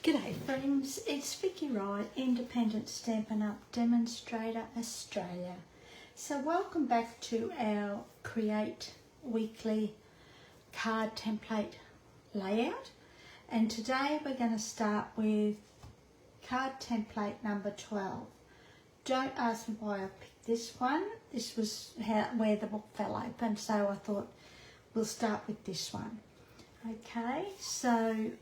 G'day friends, it's Vicky Wright, Independent Stampin' Up Demonstrator Australia. So welcome back to our Create Weekly card template layout, and today we're going to start with card template number 12. Don't ask me why I picked this one. This was where the book fell open, so I thought we'll start with this one. Okay, so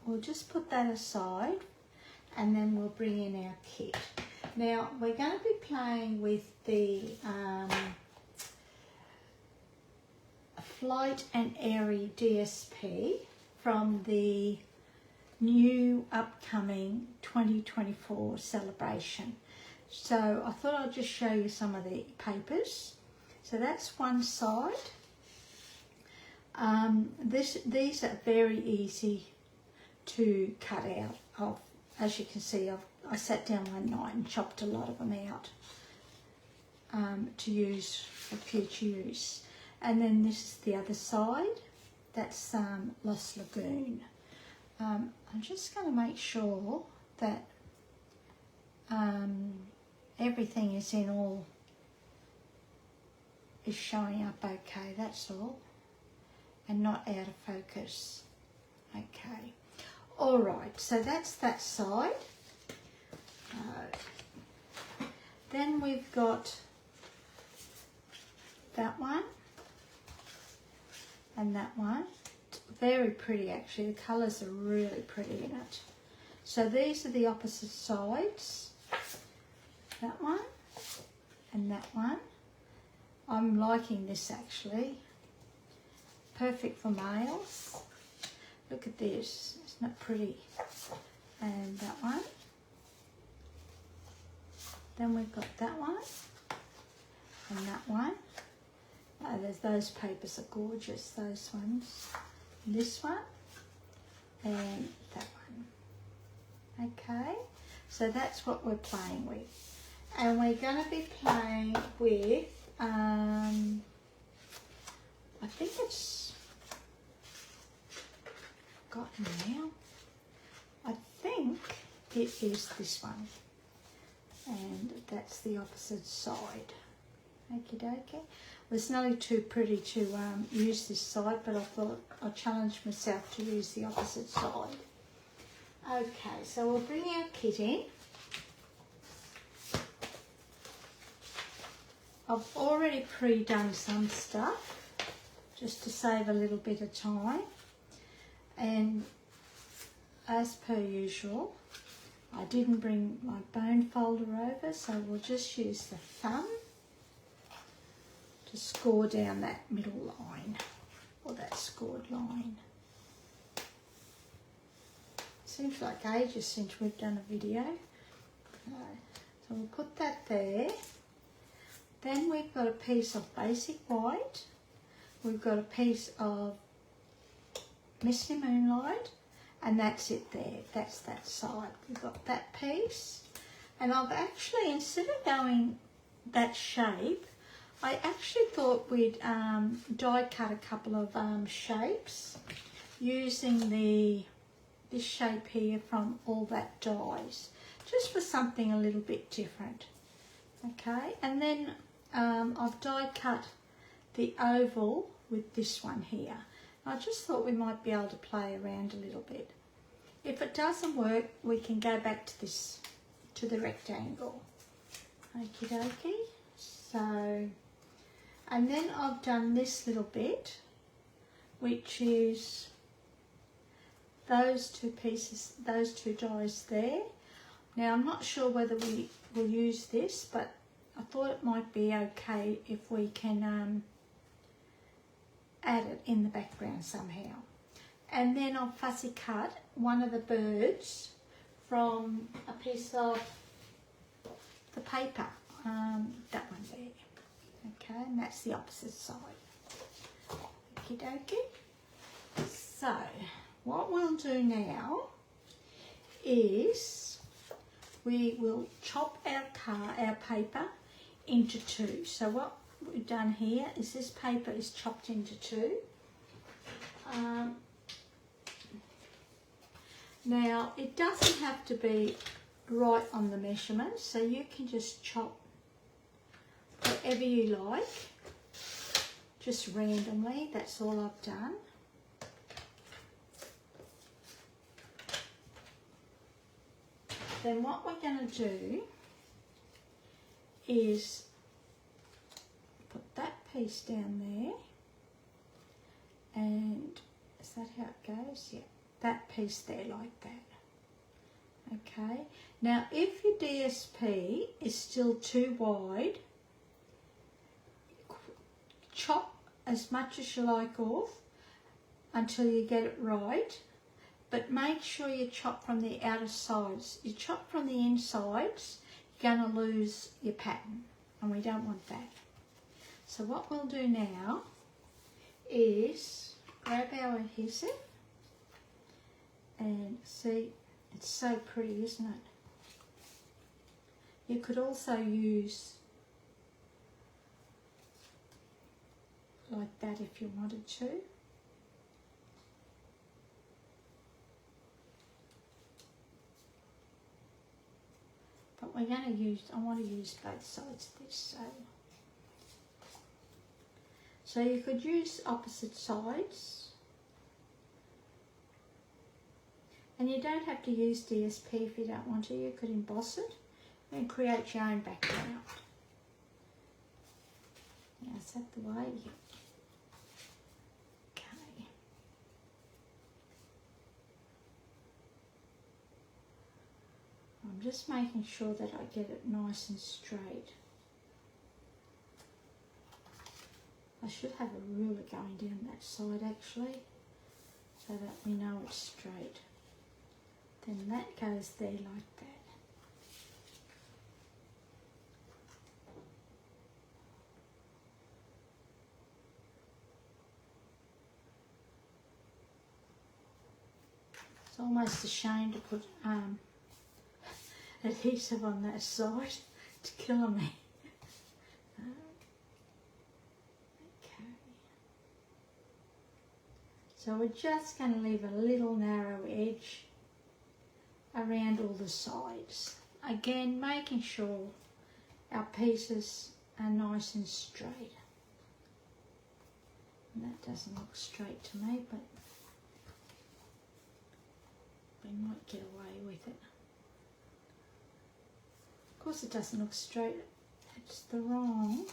we'll just put that aside and then we'll bring in our kit. Now we're going to be playing with the Flight and Airy DSP from the new upcoming 2024 Sale-a-Bration. So I thought I'd just show you some of the papers. So that's one side. These are very easy to cut out of. As you can see, I sat down one night and chopped a lot of them out to use for future use. And then this is the other side. That's Lost Lagoon. I'm just going to make sure that everything is showing up okay, that's all, and not out of focus. Okay. Alright, so that's that side. Then we've got that one and that one. It's very pretty actually, the colours are really pretty in it. So these are the opposite sides. That one and that one. I'm liking this actually. Perfect for males. Look at this, isn't it pretty? And that one. Then we've got that one and that one. Oh, those papers are gorgeous, those ones. This one and that one. Okay, so that's what we're playing with. And we're going to be playing with, I think it's, forgotten now. I think it is this one, and that's the opposite side. Okie dokie. Well, it's nearly too pretty to use this side, but I thought I'd challenge myself to use the opposite side. Okay, so we'll bring our kit in. I've already pre-done some stuff just to save a little bit of time. And as per usual, I didn't bring my bone folder over, so we'll just use the thumb to score down that middle line, or that scored line. Seems like ages since we've done a video. So we'll put that there. Then we've got a piece of basic white. We've got a piece of Misty Moonlight, and that's it there. That's that side. We've got that piece, and I've actually, instead of going that shape, I actually thought we'd die cut a couple of shapes using this shape here from All That Dies, just for something a little bit different. Okay, and then I've die cut the oval with this one here. I just thought we might be able to play around a little bit. If it doesn't work, we can go back to this, to the rectangle. Okie dokie. So, and then I've done this little bit, which is those two pieces, those two dies there. Now I'm not sure whether we will use this, but I thought it might be okay if we can add it in the background somehow. And then I'll fussy cut one of the birds from a piece of the paper, that one there. Okay, and that's the opposite side. Okie dokie. So what we'll do now is we will chop our paper into two. So what we've done here is this paper is chopped into two. Now, it doesn't have to be right on the measurement, so you can just chop whatever you like, just randomly. That's all I've done. Then what we're going to do is put that piece down there, and is that how it goes? Yeah, that piece there like that. Okay, now if your DSP is still too wide, chop as much as you like off until you get it right, but make sure you chop from the outer sides. You chop from the insides, you're going to lose your pattern, and we don't want that. So what we'll do now is grab our adhesive, and see, it's so pretty, isn't it? You could also use like that if you wanted to. But we're going to use, I want to use both sides of this, so you could use opposite sides, and you don't have to use DSP if you don't want to. You could emboss it and create your own background. Now, is that the way? Yeah. Okay. I'm just making sure that I get it nice and straight. I should have a ruler going down that side actually, so that we know it's straight. Then that goes there like that. It's almost a shame to put adhesive on that side. It's killing me. So we're just going to leave a little narrow edge around all the sides. Again, making sure our pieces are nice and straight. And that doesn't look straight to me, but we might get away with it. Of course it doesn't look straight, it's the wrong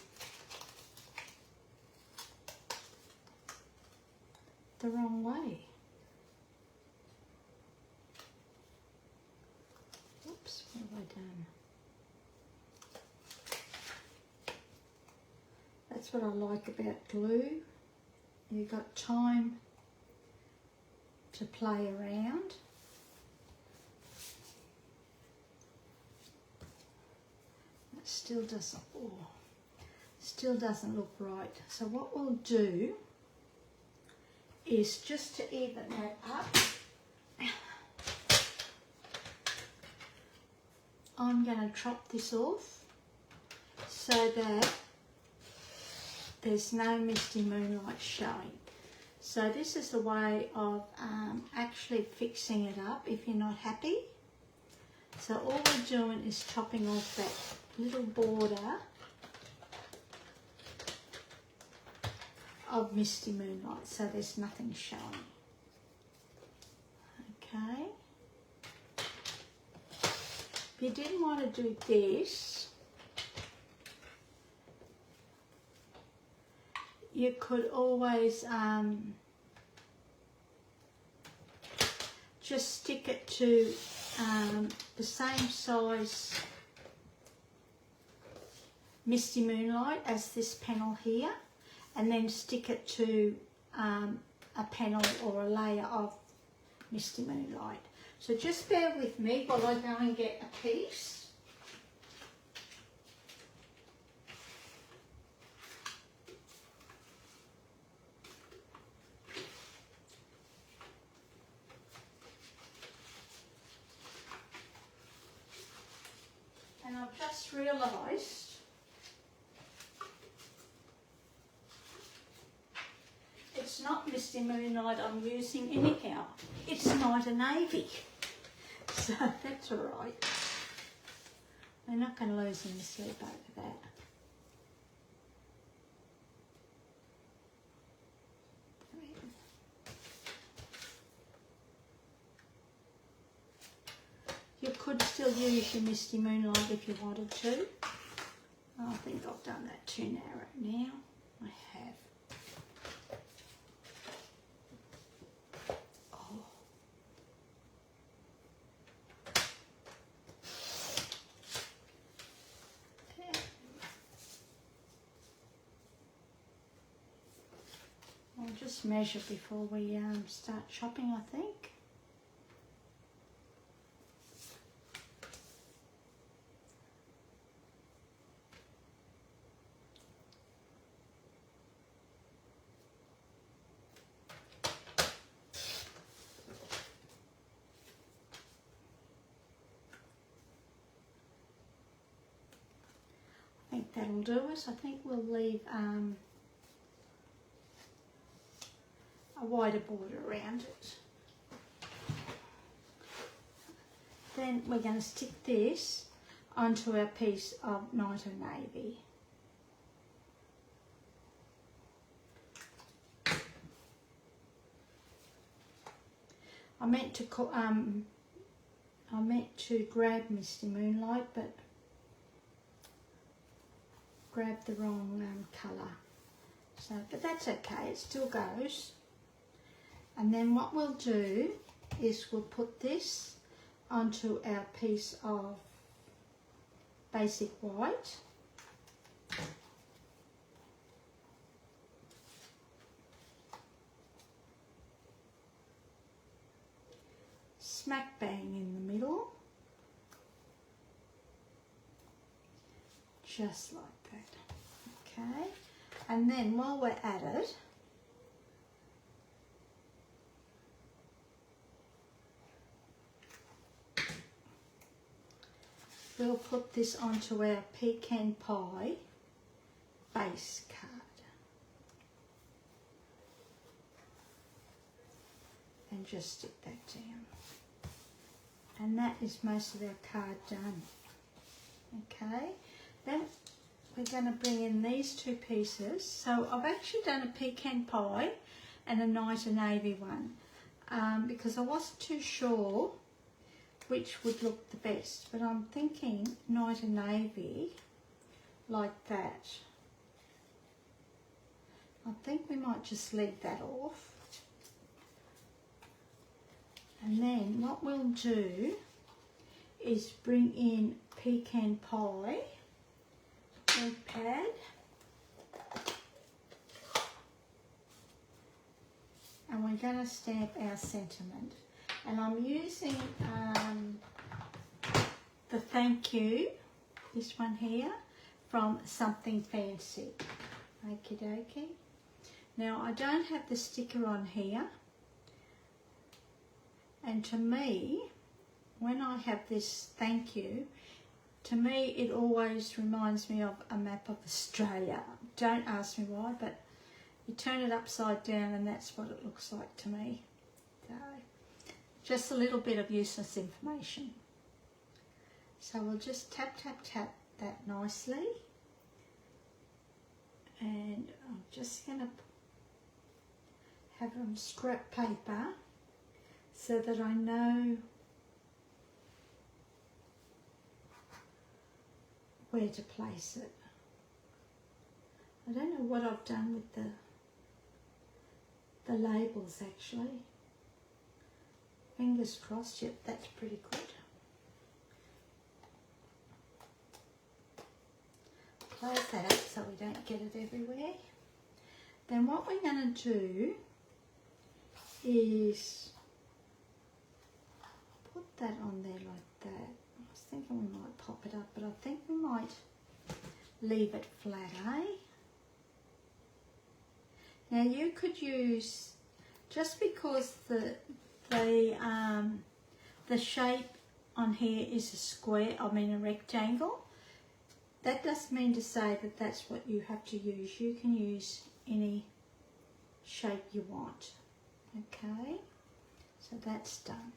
way. Oops, what have I done? That's what I like about glue. You've got time to play around. That still doesn't look right. So what we'll do is, just to even that up, I'm going to chop this off so that there's no misty moonlight showing. So this is the way of actually fixing it up if you're not happy. So all we're doing is chopping off that little border of misty moonlight, so there's nothing showing. Okay. If you didn't want to do this, you could always just stick it to the same size misty moonlight as this panel here, and then stick it to a panel or a layer of misty moonlight. So just bear with me while I go and get a piece. And I've just realised it's not misty moonlight I'm using anyhow. It's Night and Navy. So that's all right. We're not going to lose any sleep over that. You could still use your Misty Moonlight if you wanted to. I think I've done that too narrow now. I have. Oh. Okay. I'll just measure before we start chopping, I think. I think that'll do it. I think we'll leave a wider border around it. Then we're going to stick this onto our piece of Night and Navy. I meant to grab Misty Moonlight, but grabbed the wrong colour. So, but that's okay, it still goes. And then what we'll do is we'll put this onto our piece of basic white. Smack bang in the middle. Just like that. Okay. And then while we're at it, we'll put this onto our Pecan Pie base card. And just stick that down. And that is most of our card done. Okay, then we're going to bring in these two pieces. So I've actually done a Pecan Pie and a Night and Navy one because I wasn't too sure which would look the best, but I'm thinking Night and Navy like that. I think we might just leave that off. And then what we'll do is bring in Pecan Pie ink pad. And we're going to stamp our sentiment. And I'm using the thank you, this one here, from Something Fancy. Okie dokie. Now I don't have the sticker on here. And to me, when I have this thank you, to me it always reminds me of a map of Australia. Don't ask me why, but you turn it upside down and that's what it looks like to me. So, just a little bit of useless information. So we'll just tap, tap, tap that nicely. And I'm just going to have some scrap paper so that I know where to place it. I don't know what I've done with the labels actually. Fingers crossed, yep, that's pretty good. Close that up so we don't get it everywhere. Then what we're going to do is put that on there like that. I was thinking we might pop it up, but I think we might leave it flat, eh? Now you could use, just because the shape on here is a square, I mean a rectangle, that doesn't mean to say that that's what you have to use. You can use any shape you want. Okay, so that's done.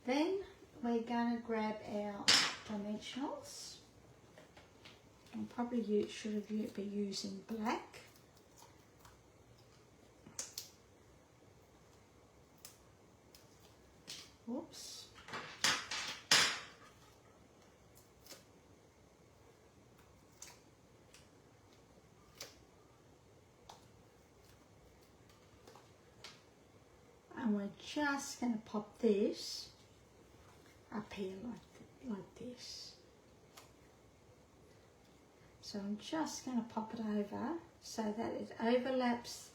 Then we're going to grab our dimensionals. I'll probably should be using black. Whoops. And we're just going to pop this up here like this. So I'm just going to pop it over so that it overlaps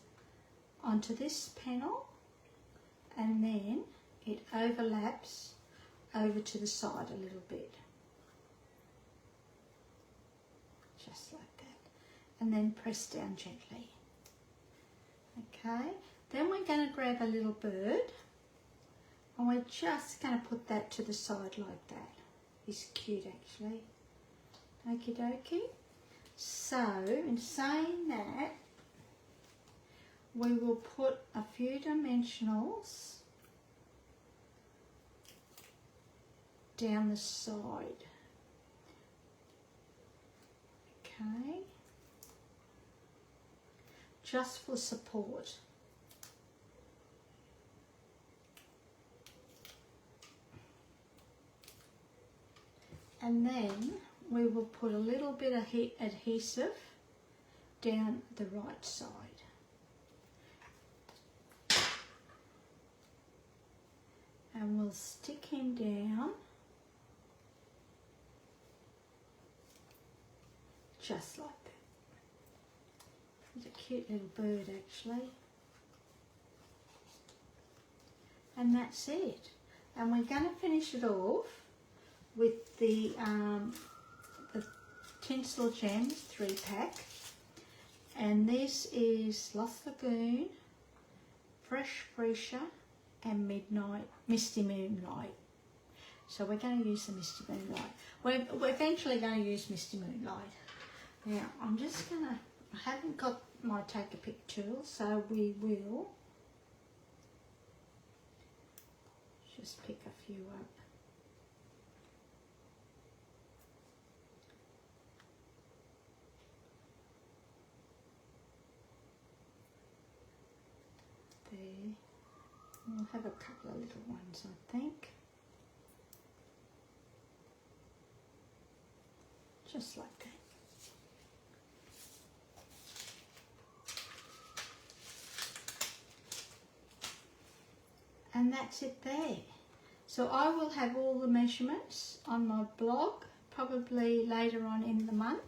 onto this panel, and then it overlaps over to the side a little bit. Just like that. And then press down gently. Okay, then we're going to grab a little bird, and we're just going to put that to the side like that. It's cute actually. Okie dokie. So, in saying that, we will put a few dimensionals down the side. Okay. Just for support. And then we will put a little bit of adhesive down the right side. And we'll stick him down just like that. He's a cute little bird actually. And that's it. And we're going to finish it off with the Tinsel Gems 3-pack, and this is Lost Lagoon, Fresh Freesia, and Misty Moonlight. So we're going to use the Misty Moonlight. We're eventually going to use Misty Moonlight. Now I'm just going to, I haven't got my take a pic tool, so we will just pick a few up. There. We'll have a couple of little ones, I think. Just like that. And that's it there. So I will have all the measurements on my blog, probably later on in the month.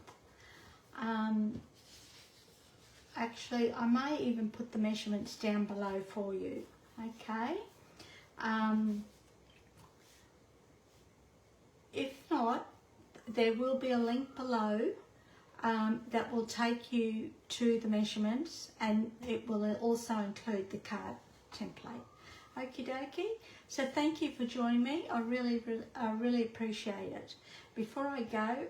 Actually, I may even put the measurements down below for you, okay? If not, there will be a link below that will take you to the measurements, and it will also include the card template. Okie dokie. So thank you for joining me. I really appreciate it. Before I go,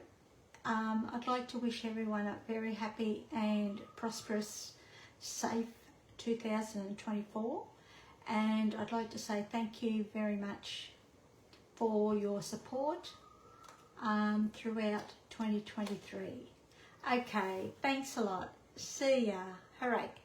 I'd like to wish everyone a very happy and prosperous, safe 2024. And I'd like to say thank you very much for your support throughout 2023. Okay, thanks a lot. See ya. Hooray.